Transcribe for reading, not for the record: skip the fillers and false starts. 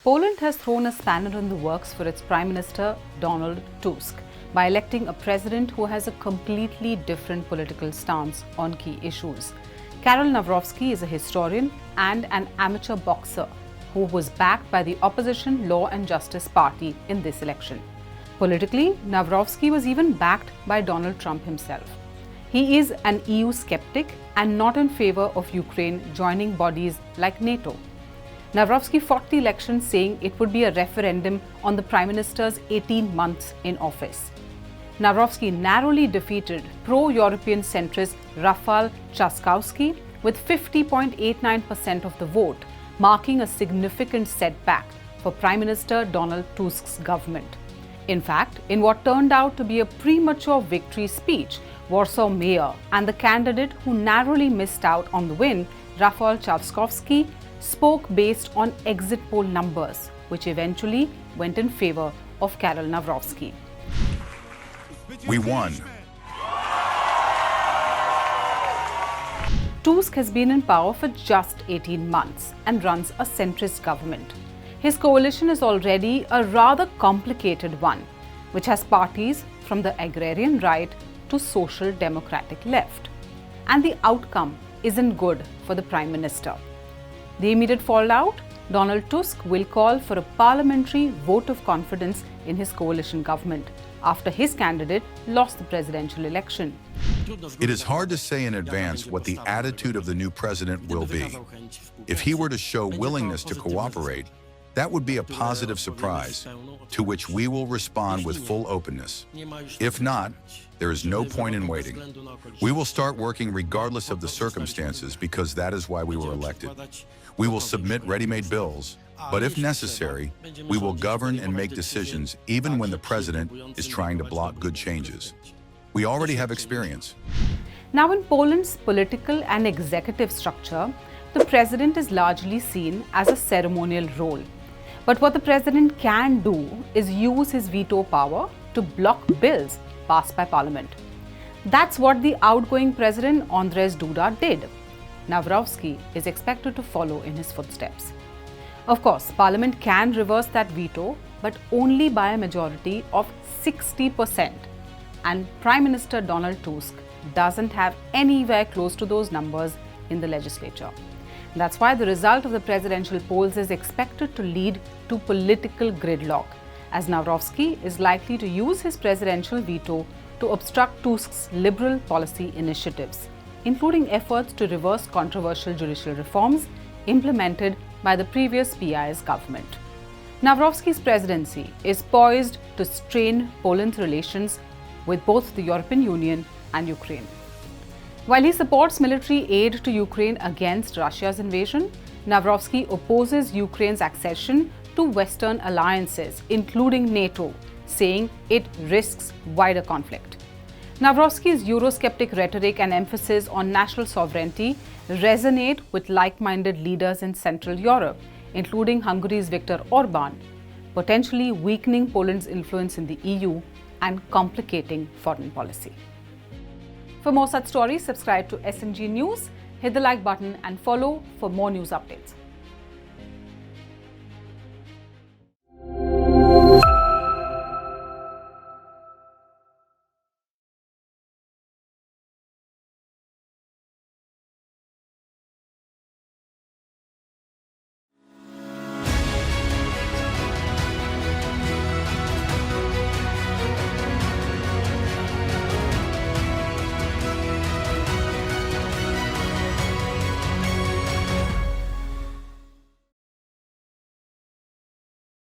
Poland has thrown a spanner in the works for its Prime Minister Donald Tusk by electing a president who has a completely different political stance on key issues. Karol Nawrocki is a historian and an amateur boxer who was backed by the opposition Law and Justice Party in this election. Politically, Nawrocki was even backed by Donald Trump himself. He is an EU skeptic and not in favor of Ukraine joining bodies like NATO. Nawrocki fought the election saying it would be a referendum on the Prime Minister's 18 months in office. Nawrocki narrowly defeated pro-European centrist Rafal Trzaskowski with 50.89% of the vote, marking a significant setback for Prime Minister Donald Tusk's government. In fact, in what turned out to be a premature victory speech, Warsaw mayor and the candidate who narrowly missed out on the win, Rafal Trzaskowski, spoke based on exit poll numbers, which eventually went in favor of Karol Nawrocki. We won. Tusk has been in power for just 18 months and runs a centrist government. His coalition is already a rather complicated one, which has parties from the agrarian right to social democratic left. And the outcome isn't good for the Prime Minister. The immediate fallout, Donald Tusk will call for a parliamentary vote of confidence in his coalition government after his candidate lost the presidential election. It is hard to say in advance what the attitude of the new president will be. If he were to show willingness to cooperate, that would be a positive surprise, to which we will respond with full openness. If not, there is no point in waiting. We will start working regardless of the circumstances because that is why we were elected. We will submit ready-made bills, but if necessary, we will govern and make decisions even when the president is trying to block good changes. We already have experience. Now, in Poland's political and executive structure, the president is largely seen as a ceremonial role. But what the president can do is use his veto power to block bills passed by parliament. That's what the outgoing president Andrzej Duda did. Nawrocki is expected to follow in his footsteps. Of course, parliament can reverse that veto, but only by a majority of 60%. And Prime Minister Donald Tusk doesn't have anywhere close to those numbers in the legislature. That's why the result of the presidential polls is expected to lead to political gridlock, as Nawrocki is likely to use his presidential veto to obstruct Tusk's liberal policy initiatives, including efforts to reverse controversial judicial reforms implemented by the previous PIS government. Nawrocki's presidency is poised to strain Poland's relations with both the European Union and Ukraine. While he supports military aid to Ukraine against Russia's invasion, Nawrocki opposes Ukraine's accession to Western alliances, including NATO, saying it risks wider conflict. Nawrocki's Eurosceptic rhetoric and emphasis on national sovereignty resonate with like-minded leaders in Central Europe, including Hungary's Viktor Orban, potentially weakening Poland's influence in the EU and complicating foreign policy. For more such stories, subscribe to SNG News, hit the like button and follow for more news updates.